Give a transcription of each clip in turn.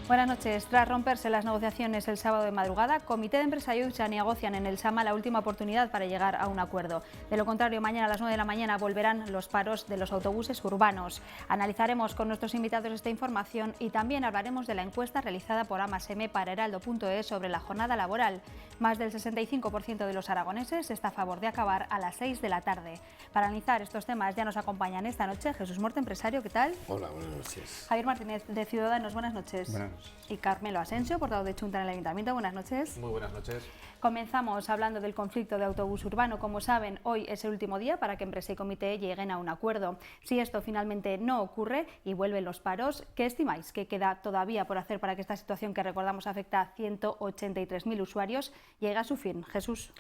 Buenas noches. Tras romperse las negociaciones el sábado de madrugada, Comité de Empresa y Utxa negocian en el SAMA la última oportunidad para llegar a un acuerdo. De lo contrario, mañana a las 9 de la mañana volverán los paros de los autobuses urbanos. Analizaremos con nuestros invitados esta información y también hablaremos de la encuesta realizada por Amasm para Heraldo.es sobre la jornada laboral. Más del 65% de los aragoneses está a favor de acabar a las 6 de la tarde. Para analizar estos temas ya nos acompañan esta noche Jesús Morte, empresario, ¿qué tal? Hola, buenas noches. Javier Martínez, de Ciudadanos, buenas noches. Buenas noches. Y Carmelo Asensio, portavoz de Chunta en el Ayuntamiento, buenas noches. Muy buenas noches. Comenzamos hablando del conflicto de autobús urbano. Como saben, hoy es el último día para que empresa y comité lleguen a un acuerdo. Si esto finalmente no ocurre y vuelven los paros, ¿qué estimáis que queda todavía por hacer para que esta situación, que recordamos afecta a 183.000 usuarios, llegue a su fin? Jesús.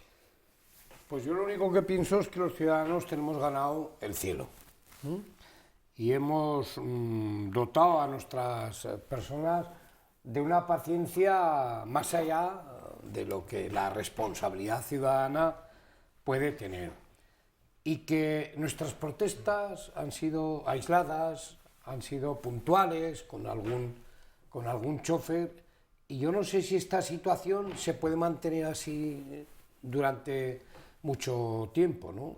Pues yo lo único que pienso es que los ciudadanos tenemos ganado el cielo. Y hemos dotado a nuestras personas de una paciencia más allá de lo que la responsabilidad ciudadana puede tener. Y que nuestras protestas han sido aisladas, han sido puntuales, con algún chofer, y yo no sé si esta situación se puede mantener así durante mucho tiempo, ¿no?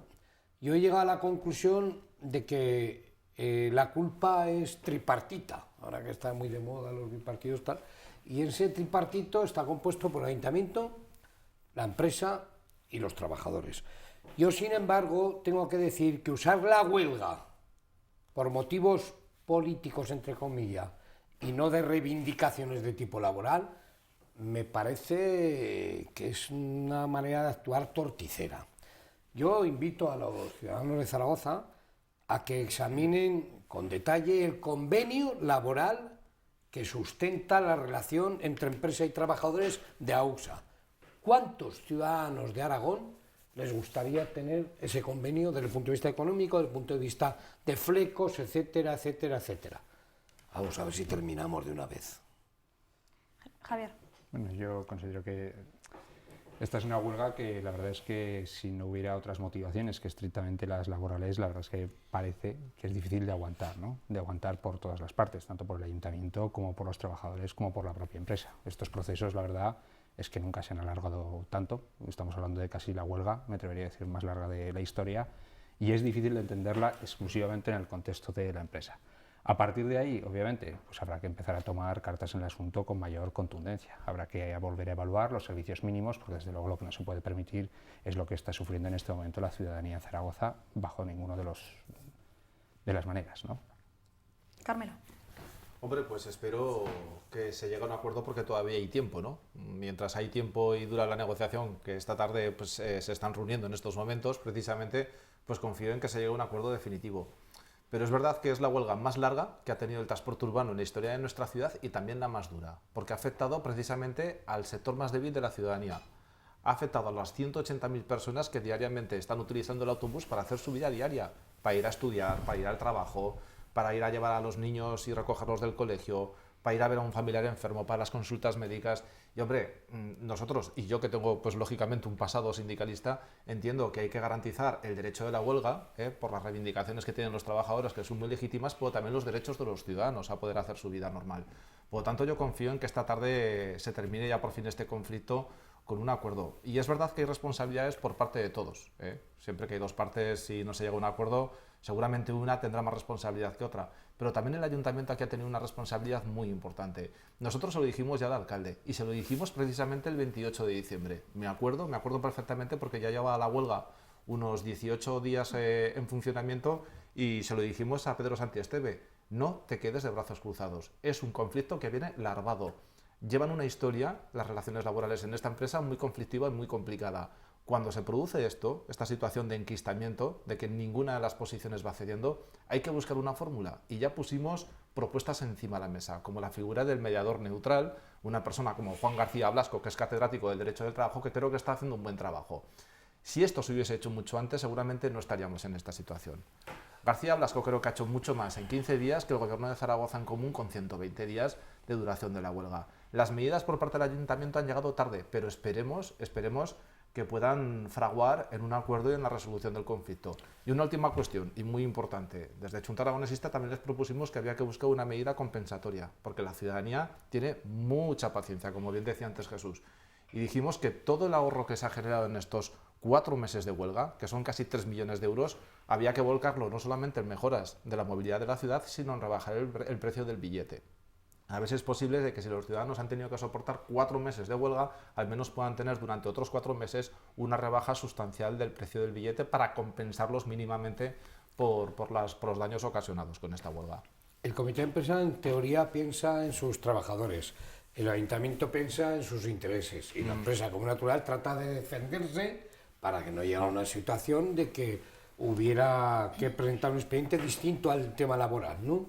Yo he llegado a la conclusión de que la culpa es tripartita, ahora que está muy de moda los bipartidos tal, y ese tripartito está compuesto por el ayuntamiento, la empresa y los trabajadores. Yo, sin embargo, tengo que decir que usar la huelga por motivos políticos, entre comillas, y no de reivindicaciones de tipo laboral, me parece que es una manera de actuar torticera. Yo invito a los ciudadanos de Zaragoza a que examinen con detalle el convenio laboral que sustenta la relación entre empresa y trabajadores de AUSA. ¿Cuántos ciudadanos de Aragón les gustaría tener ese convenio desde el punto de vista económico, desde el punto de vista de flecos, etcétera, etcétera, etcétera? Vamos a ver si terminamos de una vez. Javier. Bueno, yo considero que esta es una huelga que la verdad es que si no hubiera otras motivaciones que estrictamente las laborales, la verdad es que parece que es difícil de aguantar, ¿no? De aguantar por todas las partes, tanto por el ayuntamiento como por los trabajadores como por la propia empresa. Estos procesos, la verdad, es que nunca se han alargado tanto. Estamos hablando de casi la huelga, me atrevería a decir, más larga de la historia, y es difícil de entenderla exclusivamente en el contexto de la empresa. A partir de ahí, obviamente, pues habrá que empezar a tomar cartas en el asunto con mayor contundencia. Habrá que volver a evaluar los servicios mínimos, porque desde luego lo que no se puede permitir es lo que está sufriendo en este momento la ciudadanía de Zaragoza bajo ninguno de las maneras, ¿no? Carmelo. Hombre, pues espero que se llegue a un acuerdo porque todavía hay tiempo, ¿no? Mientras hay tiempo y dura la negociación, que esta tarde pues, se están reuniendo en estos momentos, precisamente, pues confío en que se llegue a un acuerdo definitivo. Pero es verdad que es la huelga más larga que ha tenido el transporte urbano en la historia de nuestra ciudad y también la más dura, porque ha afectado precisamente al sector más débil de la ciudadanía. Ha afectado a las 180.000 personas que diariamente están utilizando el autobús para hacer su vida diaria, para ir a estudiar, para ir al trabajo, para ir a llevar a los niños y recogerlos del colegio, para ir a ver a un familiar enfermo, para las consultas médicas. Y hombre, nosotros, y yo que tengo pues lógicamente un pasado sindicalista, entiendo que hay que garantizar el derecho de la huelga, por las reivindicaciones que tienen los trabajadores, que son muy legítimas, pero también los derechos de los ciudadanos a poder hacer su vida normal. Por lo tanto, yo confío en que esta tarde se termine ya por fin este conflicto con un acuerdo. Y es verdad que hay responsabilidades por parte de todos. Siempre que hay dos partes y no se llega a un acuerdo, seguramente una tendrá más responsabilidad que otra. Pero también el ayuntamiento aquí ha tenido una responsabilidad muy importante. Nosotros se lo dijimos ya al alcalde y se lo dijimos precisamente el 28 de diciembre. Me acuerdo perfectamente porque ya llevaba la huelga unos 18 días en funcionamiento y se lo dijimos a Pedro Santiesteve. No te quedes de brazos cruzados. Es un conflicto que viene larvado. Llevan una historia, las relaciones laborales en esta empresa, muy conflictiva y muy complicada. Cuando se produce esto, esta situación de enquistamiento, de que ninguna de las posiciones va cediendo, hay que buscar una fórmula. Y ya pusimos propuestas encima de la mesa, como la figura del mediador neutral, una persona como Juan García Blasco, que es catedrático del Derecho del Trabajo, que creo que está haciendo un buen trabajo. Si esto se hubiese hecho mucho antes, seguramente no estaríamos en esta situación. García Blasco creo que ha hecho mucho más en 15 días que el Gobierno de Zaragoza en común con 120 días de duración de la huelga. Las medidas por parte del Ayuntamiento han llegado tarde, pero esperemos que puedan fraguar en un acuerdo y en la resolución del conflicto. Y una última cuestión, y muy importante, desde Junta Aragonesista también les propusimos que había que buscar una medida compensatoria, porque la ciudadanía tiene mucha paciencia, como bien decía antes Jesús, y dijimos que todo el ahorro que se ha generado en estos 4 meses de huelga, que son casi 3 millones de euros, había que volcarlo no solamente en mejoras de la movilidad de la ciudad, sino en rebajar el precio del billete. A ver si es posible de que si los ciudadanos han tenido que soportar 4 meses de huelga, al menos puedan tener durante otros 4 meses una rebaja sustancial del precio del billete para compensarlos mínimamente por los daños ocasionados con esta huelga. El comité de empresa en teoría piensa en sus trabajadores, el ayuntamiento piensa en sus intereses y la empresa como natural trata de defenderse para que no llegue a una situación de que hubiera que presentar un expediente distinto al tema laboral, ¿no?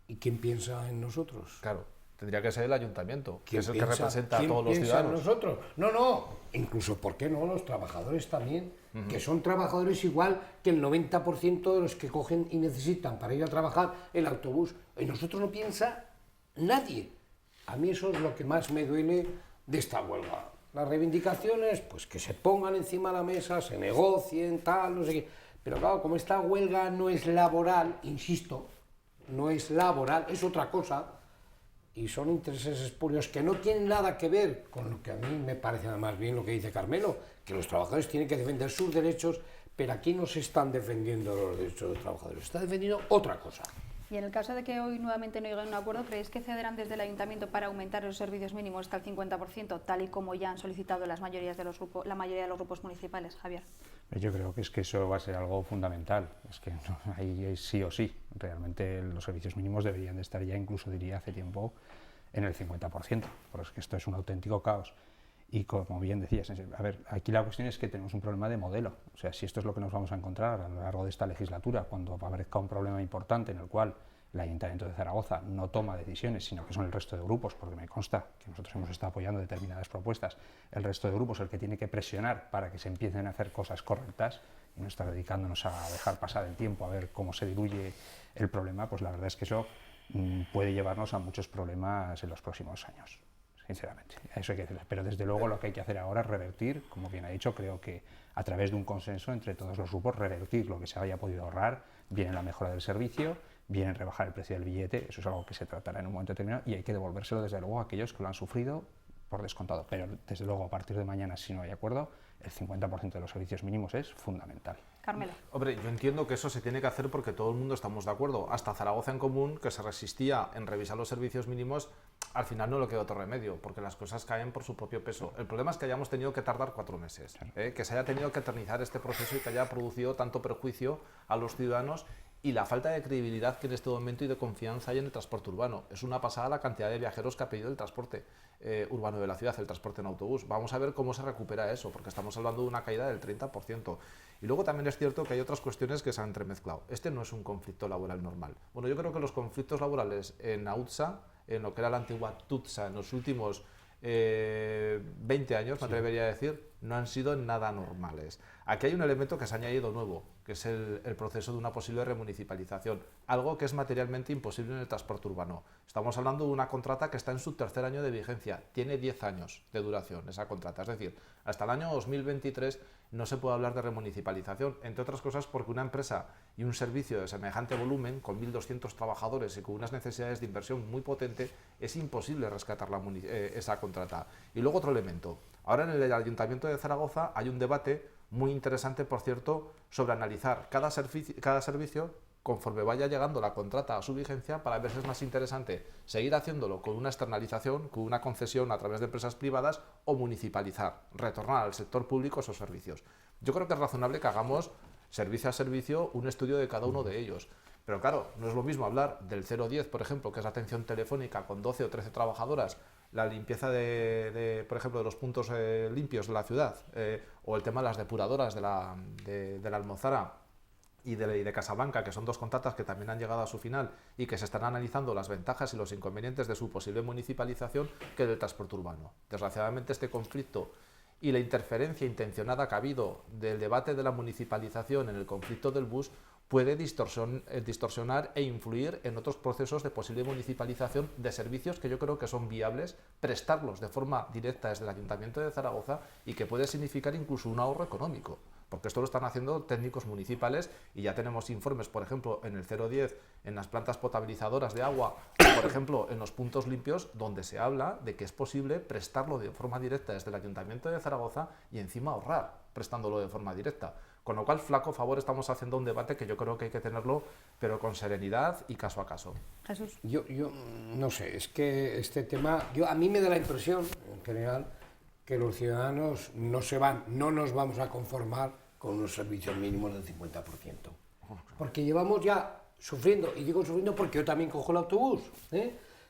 ¿Y quién piensa en nosotros? Claro, tendría que ser el ayuntamiento, que es el que piensa, representa a ¿quién todos los piensa ciudadanos. en nosotros? No, incluso, ¿por qué no? Los trabajadores también, que son trabajadores igual que el 90% de los que cogen y necesitan para ir a trabajar el autobús. Y nosotros no piensa nadie. A mí eso es lo que más me duele de esta huelga. Las reivindicaciones, pues que se pongan encima de la mesa, se negocien, tal, no sé qué. Pero claro, como esta huelga no es laboral, insisto, no es laboral, es otra cosa, y son intereses espurios que no tienen nada que ver con lo que a mí me parece además bien lo que dice Carmelo, que los trabajadores tienen que defender sus derechos, pero aquí no se están defendiendo los derechos de los trabajadores, se está defendiendo otra cosa. Y en el caso de que hoy nuevamente no lleguen a un acuerdo, ¿creéis que cederán desde el ayuntamiento para aumentar los servicios mínimos hasta el 50%, tal y como ya han solicitado la mayoría de los grupos municipales, Javier? Yo creo que es que eso va a ser algo fundamental, es que no, ahí es sí o sí. Realmente los servicios mínimos deberían de estar ya, incluso diría hace tiempo, en el 50%, porque es que esto es un auténtico caos. Y como bien decías, a ver, aquí la cuestión es que tenemos un problema de modelo. O sea, si esto es lo que nos vamos a encontrar a lo largo de esta legislatura, cuando aparezca un problema importante en el cual el Ayuntamiento de Zaragoza no toma decisiones, sino que son el resto de grupos, porque me consta que nosotros hemos estado apoyando determinadas propuestas, el resto de grupos es el que tiene que presionar para que se empiecen a hacer cosas correctas y no estar dedicándonos a dejar pasar el tiempo a ver cómo se diluye el problema, pues la verdad es que eso puede llevarnos a muchos problemas en los próximos años. Sinceramente, eso hay que decirlo. Pero desde luego lo que hay que hacer ahora es revertir, como bien ha dicho, creo que a través de un consenso entre todos los grupos, revertir lo que se haya podido ahorrar, bien en la mejora del servicio, bien en rebajar el precio del billete, eso es algo que se tratará en un momento determinado y hay que devolvérselo desde luego a aquellos que lo han sufrido por descontado. Pero desde luego a partir de mañana, si no hay acuerdo, el 50% de los servicios mínimos es fundamental. Carmelo. Hombre, yo entiendo que eso se tiene que hacer porque todo el mundo estamos de acuerdo. Hasta Zaragoza en Común, que se resistía en revisar los servicios mínimos, al final no le quedó otro remedio, porque las cosas caen por su propio peso. El problema es que hayamos tenido que tardar 4 meses, que se haya tenido que eternizar este proceso y que haya producido tanto perjuicio a los ciudadanos y la falta de credibilidad que en este momento y de confianza hay en el transporte urbano. Es una pasada la cantidad de viajeros que ha pedido el transporte urbano de la ciudad, el transporte en autobús. Vamos a ver cómo se recupera eso, porque estamos hablando de una caída del 30%. Y luego también es cierto que hay otras cuestiones que se han entremezclado. Este no es un conflicto laboral normal. Bueno, yo creo que los conflictos laborales en AUTSA, en lo que era la antigua TUTSA, en los últimos 20 años, me atrevería a decir, no han sido nada normales. Aquí hay un elemento que se ha añadido nuevo, que es el proceso de una posible remunicipalización, algo que es materialmente imposible en el transporte urbano. Estamos hablando de una contrata que está en su 3er año de vigencia, tiene 10 años de duración esa contrata, es decir, hasta el año 2023 no se puede hablar de remunicipalización, entre otras cosas porque una empresa y un servicio de semejante volumen, con 1.200 trabajadores y con unas necesidades de inversión muy potente, es imposible rescatar esa contrata. Y luego otro elemento, ahora en el Ayuntamiento de Zaragoza hay un debate muy interesante, por cierto, sobre analizar cada servicio conforme vaya llegando la contrata a su vigencia para ver si es más interesante seguir haciéndolo con una externalización, con una concesión a través de empresas privadas o municipalizar, retornar al sector público esos servicios. Yo creo que es razonable que hagamos servicio a servicio un estudio de cada uno de ellos. Pero claro, no es lo mismo hablar del 010, por ejemplo, que es la atención telefónica con 12 o 13 trabajadoras, la limpieza por ejemplo, de los puntos limpios de la ciudad, o el tema de las depuradoras de la Almozara y de Casablanca, que son 2 contratas que también han llegado a su final y que se están analizando las ventajas y los inconvenientes de su posible municipalización que del transporte urbano. Desgraciadamente este conflicto y la interferencia intencionada que ha habido del debate de la municipalización en el conflicto del bus puede distorsionar e influir en otros procesos de posible municipalización de servicios que yo creo que son viables prestarlos de forma directa desde el Ayuntamiento de Zaragoza y que puede significar incluso un ahorro económico. Porque esto lo están haciendo técnicos municipales y ya tenemos informes, por ejemplo, en el 010, en las plantas potabilizadoras de agua, o por ejemplo, en los puntos limpios, donde se habla de que es posible prestarlo de forma directa desde el Ayuntamiento de Zaragoza y encima ahorrar prestándolo de forma directa. Con lo cual, flaco favor estamos haciendo un debate que yo creo que hay que tenerlo, pero con serenidad y caso a caso. Jesús. Yo no sé, es que este tema, a mí me da la impresión, en general, que los ciudadanos no nos vamos a conformar con unos servicios mínimos del 50%. Porque llevamos ya sufriendo, y digo sufriendo porque yo también cojo el autobús,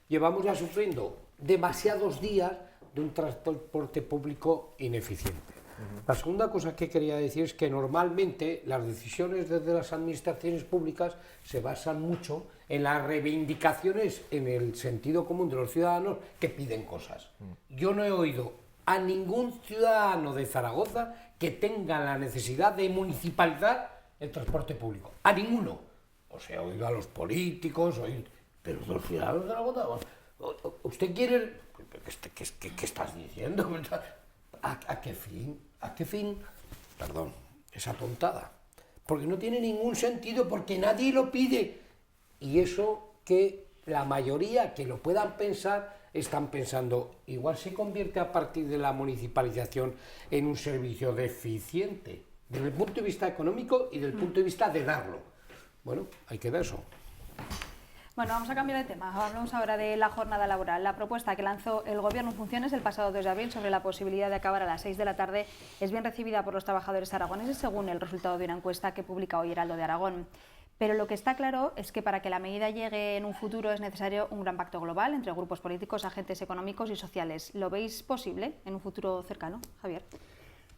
llevamos ya sufriendo demasiados días de un transporte público ineficiente. La segunda cosa que quería decir es que normalmente las decisiones desde las administraciones públicas se basan mucho en las reivindicaciones en el sentido común de los ciudadanos que piden cosas. Yo no he oído a ningún ciudadano de Zaragoza que tenga la necesidad de municipalizar el transporte público. A ninguno. O sea, he oído a los políticos, pero los ciudadanos de Zaragoza, ¿usted quiere? ¿Qué estás diciendo? ¿A qué fin? ¿A qué fin? Perdón, esa tontada. Porque no tiene ningún sentido, porque nadie lo pide. Y eso que la mayoría que lo puedan pensar, están pensando, igual se convierte a partir de la municipalización en un servicio deficiente, desde el punto de vista económico y desde el punto de vista de darlo. Bueno, ahí queda eso. Bueno, vamos a cambiar de tema. Hablamos ahora de la jornada laboral. La propuesta que lanzó el Gobierno en funciones el pasado 2 de abril sobre la posibilidad de acabar a las 6 de la tarde es bien recibida por los trabajadores aragoneses, según el resultado de una encuesta que publica hoy Heraldo de Aragón. Pero lo que está claro es que para que la medida llegue en un futuro es necesario un gran pacto global entre grupos políticos, agentes económicos y sociales. ¿Lo veis posible en un futuro cercano, Javier?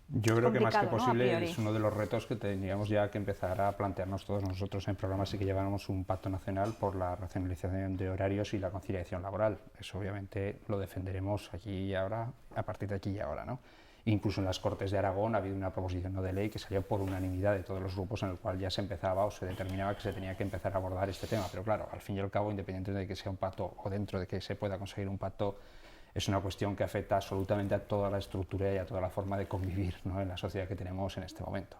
Yo creo que más que ¿no? posible es uno de los retos que tendríamos ya que empezar a plantearnos todos nosotros en programas y que lleváramos un pacto nacional por la racionalización de horarios y la conciliación laboral. Eso obviamente lo defenderemos aquí y ahora, a partir de aquí y ahora, ¿no? Incluso en las Cortes de Aragón ha habido una proposición no de ley que salió por unanimidad de todos los grupos en el cual ya se empezaba o se determinaba que se tenía que empezar a abordar este tema. Pero claro, al fin y al cabo, independientemente de que sea un pacto o dentro de que se pueda conseguir un pacto, es una cuestión que afecta absolutamente a toda la estructura y a toda la forma de convivir, ¿no?, en la sociedad que tenemos en este momento.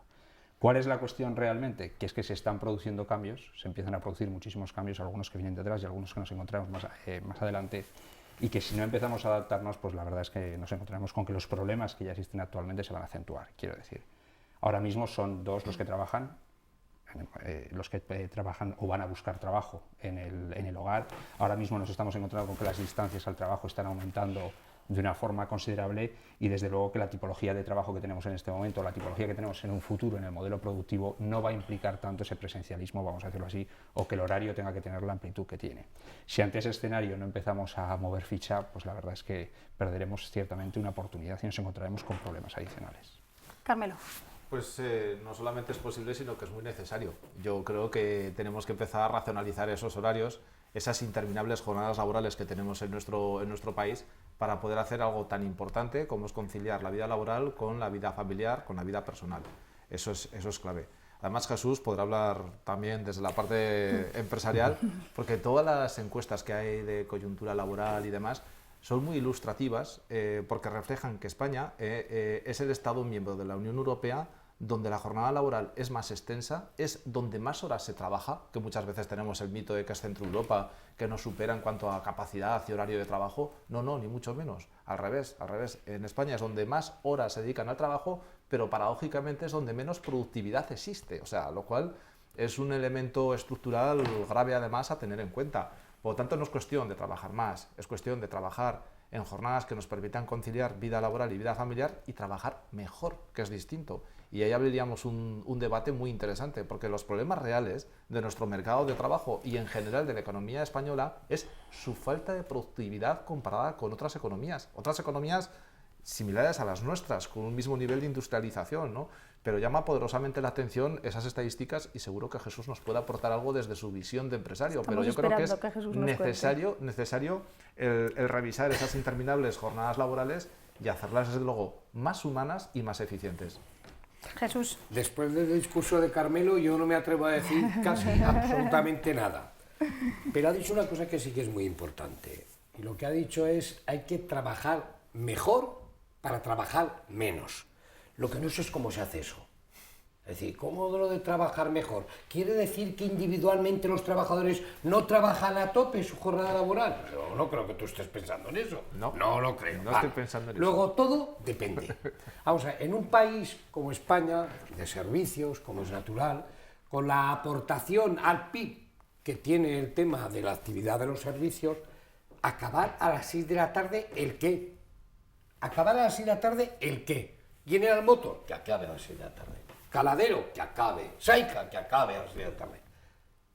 ¿Cuál es la cuestión realmente? Que es que se están produciendo cambios, se empiezan a producir muchísimos cambios, algunos que vienen detrás y algunos que nos encontramos más adelante, y que si no empezamos a adaptarnos, pues la verdad es que nos encontraremos con que los problemas que ya existen actualmente se van a acentuar, quiero decir. Ahora mismo son dos los que trabajan o van a buscar trabajo en el hogar. Ahora mismo nos estamos encontrando con que las distancias al trabajo están aumentando de una forma considerable y desde luego que la tipología de trabajo que tenemos en este momento, la tipología que tenemos en un futuro en el modelo productivo no va a implicar tanto ese presencialismo, vamos a decirlo así, o que el horario tenga que tener la amplitud que tiene. Si ante ese escenario no empezamos a mover ficha, pues la verdad es que perderemos ciertamente una oportunidad y nos encontraremos con problemas adicionales. Carmelo. Pues no solamente es posible, sino que es muy necesario. Yo creo que tenemos que empezar a racionalizar esos horarios, esas interminables jornadas laborales que tenemos en nuestro país, para poder hacer algo tan importante como es conciliar la vida laboral con la vida familiar, con la vida personal. Eso es clave. Además, Jesús podrá hablar también desde la parte empresarial, porque todas las encuestas que hay de coyuntura laboral y demás son muy ilustrativas, porque reflejan que España es el Estado miembro de la Unión Europea donde la jornada laboral es más extensa, es donde más horas se trabaja, que muchas veces tenemos el mito de que es Centro Europa, que nos supera en cuanto a capacidad y horario de trabajo. No, ni mucho menos. Al revés. En España es donde más horas se dedican al trabajo, pero paradójicamente es donde menos productividad existe. O sea, lo cual es un elemento estructural grave además a tener en cuenta. Por lo tanto, no es cuestión de trabajar más, es cuestión de trabajar en jornadas que nos permitan conciliar vida laboral y vida familiar y trabajar mejor, que es distinto. Y ahí abriríamos un debate muy interesante, porque los problemas reales de nuestro mercado de trabajo y en general de la economía española es su falta de productividad comparada con otras economías similares a las nuestras, con un mismo nivel de industrialización, ¿no? Pero llama poderosamente la atención esas estadísticas y seguro que Jesús nos puede aportar algo desde su visión de empresario. Pero yo creo que es necesario el revisar esas interminables jornadas laborales y hacerlas, desde luego, más humanas y más eficientes. Jesús. Después del discurso de Carmelo yo no me atrevo a decir casi absolutamente nada. Pero ha dicho una cosa que sí que es muy importante. Y lo que ha dicho es hay que trabajar mejor para trabajar menos. Lo que no sé es cómo se hace eso. Es decir, ¿cómo lo de trabajar mejor? ¿Quiere decir que individualmente los trabajadores no trabajan a tope su jornada laboral? No creo que tú estés pensando en eso. No lo creo. No estoy pensando en eso. Luego todo depende. Vamos a ver, en un país como España, de servicios, como es natural, con la aportación al PIB que tiene el tema de la actividad de los servicios, acabar a las 6 de la tarde, ¿el qué? Acabar a las 6 de la tarde, ¿el qué? General Motors, que acabe a las 6 de la tarde. Caladero, que acabe. Saica, que acabe a las 6 de la tarde.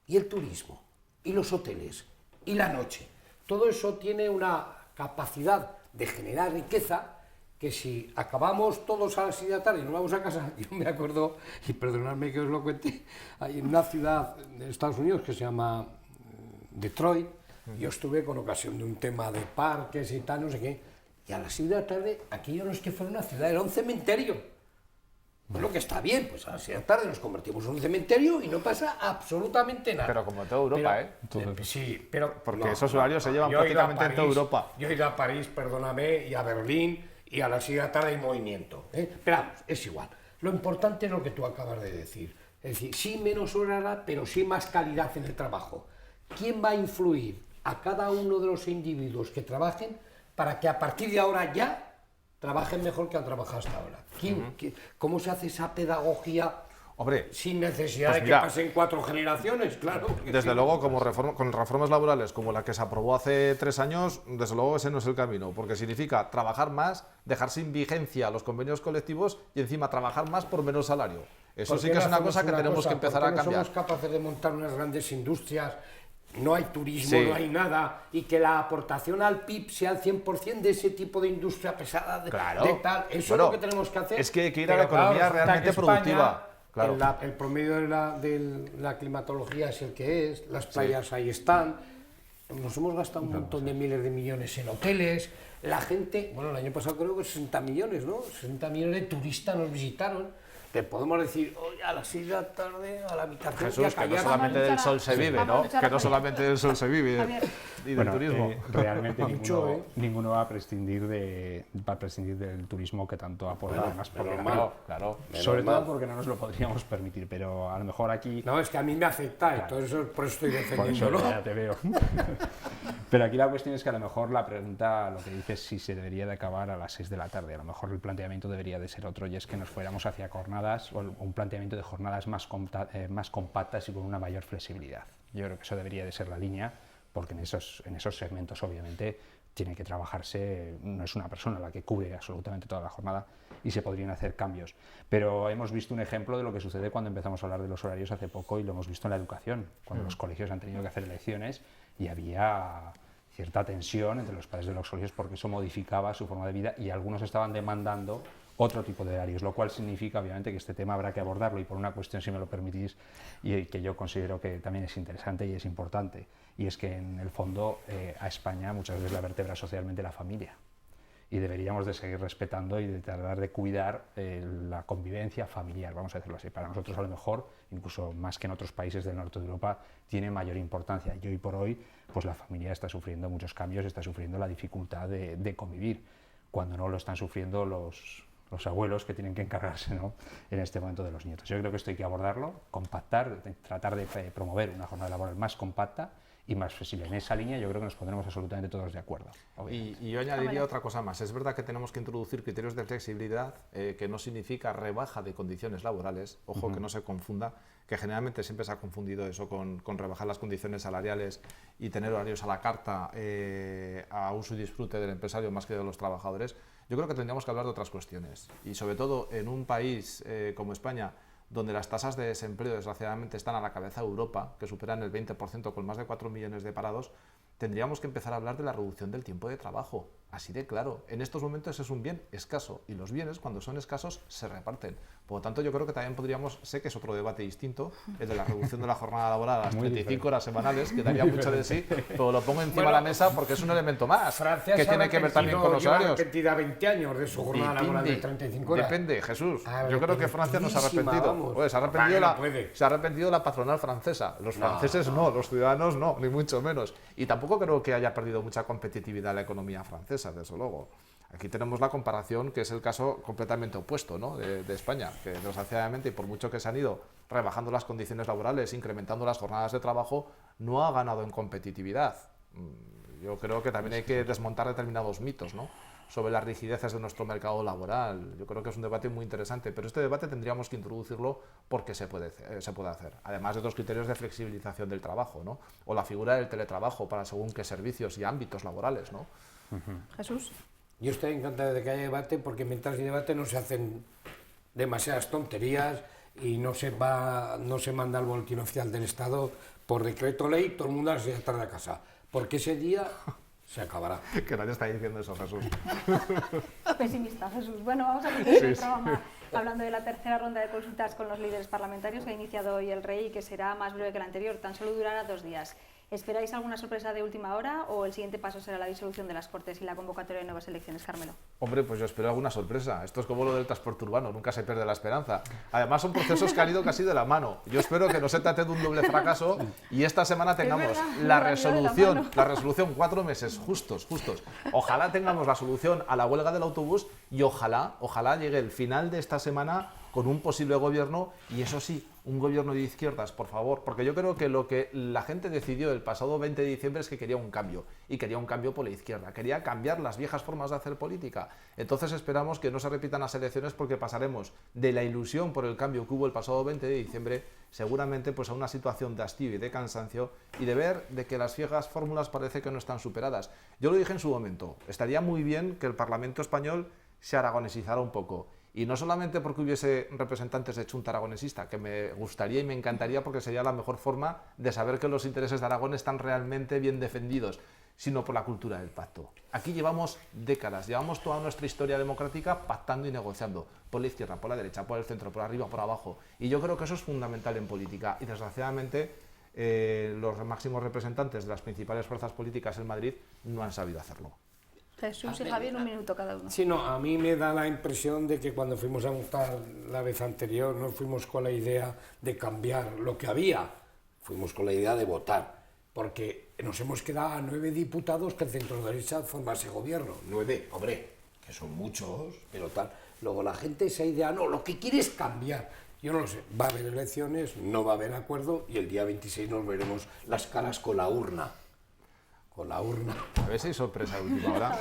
Y el turismo, y los hoteles, y la noche. Todo eso tiene una capacidad de generar riqueza que si acabamos todos a las 6 de la tarde y nos vamos a casa, yo me acuerdo, y perdonadme que os lo cuente, hay en una ciudad de Estados Unidos que se llama Detroit, yo estuve con ocasión de un tema de parques y tal, no sé qué, y a las 6 de la tarde aquello no es que fuera una ciudad, era un cementerio. Bueno, que está bien, pues a las 6 de la tarde nos convertimos en un cementerio y no pasa absolutamente nada. Pero como toda Europa, Sí, pero... Porque no, esos horarios se llevan yo he ido a prácticamente en toda París, Europa. Yo he ido a París, perdóname, y a Berlín, y a las 6 de la tarde hay movimiento. Pero vamos, es igual. Lo importante es lo que tú acabas de decir. Es decir, sí menos horas, pero sí más calidad en el trabajo. ¿Quién va a influir a cada uno de los individuos que trabajen para que a partir de ahora ya trabajen mejor que han trabajado hasta ahora? ¿Cómo se hace esa pedagogía? Hombre, Sin necesidad pues de mira, que pasen 4 generaciones, claro. desde luego, con reformas laborales como la que se aprobó hace 3 años, desde luego ese no es el camino, porque significa trabajar más, dejar sin vigencia los convenios colectivos y encima trabajar más por menos salario. Eso sí que es una cosa que tenemos que empezar a cambiar. No somos capaces de montar unas grandes industrias, no hay turismo, Sí. no hay nada, y que la aportación al PIB sea al 100% de ese tipo de industria pesada, Claro. de tal. Eso Bueno, es lo que tenemos que hacer. es que hay que ir a la Pero, claro, economía resulta realmente que España, productiva. Claro. El promedio de la climatología es el que es, las playas ahí están, nos hemos gastado un montón de miles de millones en hoteles, la gente, bueno, el año pasado creo que 60 millones, ¿no? 60 millones de turistas nos visitaron. Te podemos decir, oye, a las 6 de la tarde, a la mitad Jesús, que no solamente del sol se vive, ¿no? Que no solamente del sol se vive y del turismo. Realmente Mucho, ninguno va a prescindir del turismo que tanto aporta, además, porque Claro. sobre todo porque no nos lo podríamos permitir, pero a lo mejor aquí... No, es que a mí me afecta, Claro. entonces por eso estoy Por eso defendiéndolo. ya te veo. Pero aquí la cuestión es que a lo mejor la pregunta, lo que dices, si se debería de acabar a las 6 de la tarde. A lo mejor el planteamiento debería de ser otro, y es que nos fuéramos hacia jornadas, o un planteamiento de jornadas más compactas y con una mayor flexibilidad. Yo creo que eso debería de ser la línea, porque en esos segmentos obviamente tiene que trabajarse, no es una persona la que cubre absolutamente toda la jornada, y se podrían hacer cambios. Pero hemos visto un ejemplo de lo que sucede cuando empezamos a hablar de los horarios hace poco, y lo hemos visto en la educación, cuando los colegios han tenido que hacer elecciones y había cierta tensión entre los padres de los colegios porque eso modificaba su forma de vida, y algunos estaban demandando otro tipo de horarios, lo cual significa obviamente que este tema habrá que abordarlo, y por una cuestión, si me lo permitís, y que yo considero que también es interesante y es importante, y es que en el fondo a España muchas veces la vertebra socialmente la familia, y deberíamos de seguir respetando y de tratar de cuidar la convivencia familiar, vamos a decirlo así. Para nosotros a lo mejor, incluso más que en otros países del norte de Europa, tiene mayor importancia, y hoy por hoy pues la familia está sufriendo muchos cambios, está sufriendo la dificultad de convivir, cuando no lo están sufriendo los abuelos que tienen que encargarse, ¿no?, en este momento de los nietos. Yo creo que esto hay que abordarlo, compactar, tratar de promover una jornada laboral más compacta y más flexible. En esa línea yo creo que nos pondremos absolutamente todos de acuerdo. Y yo añadiría otra cosa más. Es verdad que tenemos que introducir criterios de flexibilidad, que no significa rebaja de condiciones laborales. Ojo, que no se confunda, que generalmente siempre se ha confundido eso con rebajar las condiciones salariales y tener horarios a la carta a uso y disfrute del empresario más que de los trabajadores. Yo creo que tendríamos que hablar de otras cuestiones, y sobre todo en un país como España, donde las tasas de desempleo desgraciadamente están a la cabeza de Europa, que superan el 20% con más de 4 millones de parados, tendríamos que empezar a hablar de la reducción del tiempo de trabajo. Así de claro, en estos momentos es un bien escaso y los bienes cuando son escasos se reparten. Por lo tanto yo creo que también podríamos, sé que es otro debate distinto, el de la reducción de la jornada laboral a las 35 horas semanales, que daría mucho de sí, pero lo pongo encima de la mesa porque es un elemento más Francia que tiene que ver también con los salarios. Francia 20 años de su jornada laboral de 35 horas. Depende, Jesús. Ver, yo creo que Francia no se ha arrepentido. Pues, se ha arrepentido la patronal francesa. Los franceses no, los ciudadanos no, ni mucho menos. Y tampoco creo que haya perdido mucha competitividad la economía francesa, desde luego. Aquí tenemos la comparación, que es el caso completamente opuesto, ¿no? de España, que desgraciadamente, y por mucho que se han ido rebajando las condiciones laborales, incrementando las jornadas de trabajo, no ha ganado en competitividad. Yo creo que también hay que desmontar determinados mitos, ¿no?, sobre las rigideces de nuestro mercado laboral. Yo creo que es un debate muy interesante, pero este debate tendríamos que introducirlo porque se puede hacer. Además de otros criterios de flexibilización del trabajo, ¿no?, o la figura del teletrabajo para según qué servicios y ámbitos laborales, ¿no? Jesús. Yo estoy encantado de que haya debate, porque mientras hay debate no se hacen demasiadas tonterías y no se manda al boletín oficial del Estado por decreto ley, todo el mundo se tarda a casa, porque ese día se acabará. Que nadie está diciendo eso, Jesús. Pesimista, Jesús. Bueno, vamos a continuar el programa hablando de la tercera ronda de consultas con los líderes parlamentarios que ha iniciado hoy el Rey y que será más breve que la anterior, tan solo durará 2 días. ¿Esperáis alguna sorpresa de última hora o el siguiente paso será la disolución de las Cortes y la convocatoria de nuevas elecciones, Carmelo? Hombre, pues yo espero alguna sorpresa. Esto es como lo del transporte urbano, nunca se pierde la esperanza. Además son procesos que han ido casi de la mano. Yo espero que no se trate de un doble fracaso y esta semana tengamos la resolución 4 meses justos. Ojalá tengamos la solución a la huelga del autobús y ojalá llegue el final de esta semana con un posible gobierno, y eso sí, un gobierno de izquierdas, por favor, porque yo creo que lo que la gente decidió el pasado 20 de diciembre es que quería un cambio, y quería un cambio por la izquierda, quería cambiar las viejas formas de hacer política. Entonces esperamos que no se repitan las elecciones, porque pasaremos de la ilusión por el cambio que hubo el pasado 20 de diciembre, seguramente pues a una situación de hastío y de cansancio, y de ver de que las viejas fórmulas parece que no están superadas. Yo lo dije en su momento, estaría muy bien que el Parlamento español se aragonesizara un poco. Y no solamente porque hubiese representantes de Chunta aragonesista, que me gustaría y me encantaría, porque sería la mejor forma de saber que los intereses de Aragón están realmente bien defendidos, sino por la cultura del pacto. Aquí llevamos décadas, llevamos toda nuestra historia democrática pactando y negociando, por la izquierda, por la derecha, por el centro, por arriba, por abajo. Y yo creo que eso es fundamental en política. Y desgraciadamente los máximos representantes de las principales fuerzas políticas en Madrid no han sabido hacerlo. Jesús y Javier, 1 minuto cada uno. Sí, no, a mí me da la impresión de que cuando fuimos a votar la vez anterior no fuimos con la idea de cambiar lo que había, fuimos con la idea de votar, porque nos hemos quedado a 9 diputados que el centro derecha formase gobierno. 9, hombre, que son muchos, pero tal. Luego la gente esa idea, no, lo que quiere es cambiar. Yo no lo sé, va a haber elecciones, no va a haber acuerdo y el día 26 nos veremos las caras con la urna. A ver si hay sorpresa de última hora.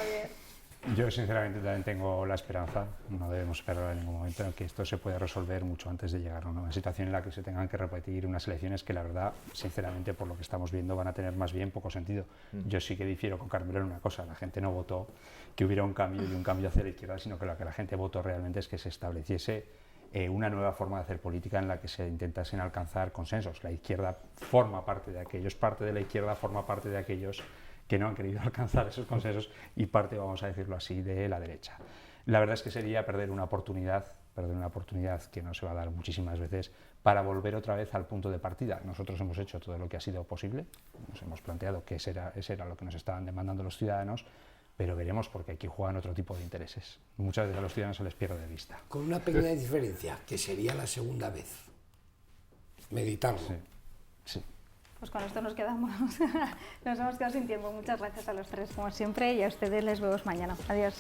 Yo sinceramente también tengo la esperanza, no debemos esperar en ningún momento, en que esto se pueda resolver mucho antes de llegar a una situación en la que se tengan que repetir unas elecciones que la verdad, sinceramente, por lo que estamos viendo, van a tener más bien poco sentido. Yo sí que difiero con Carmelo en una cosa, la gente no votó que hubiera un cambio y un cambio hacia la izquierda, sino que lo que la gente votó realmente es que se estableciese una nueva forma de hacer política en la que se intentasen alcanzar consensos. La izquierda forma parte de aquellos, parte de la izquierda forma parte de aquellos que no han querido alcanzar esos consensos y parte, vamos a decirlo así, de la derecha. La verdad es que sería perder una oportunidad que no se va a dar muchísimas veces para volver otra vez al punto de partida. Nosotros hemos hecho todo lo que ha sido posible, nos hemos planteado que ese era lo que nos estaban demandando los ciudadanos, pero veremos porque aquí juegan otro tipo de intereses. Muchas veces a los ciudadanos se les pierde de vista. Con una pequeña diferencia, que sería la segunda vez. Meditarlo. Sí. Pues con esto nos quedamos. Nos hemos quedado sin tiempo. Muchas gracias a los tres, como siempre, y a ustedes les vemos mañana. Adiós.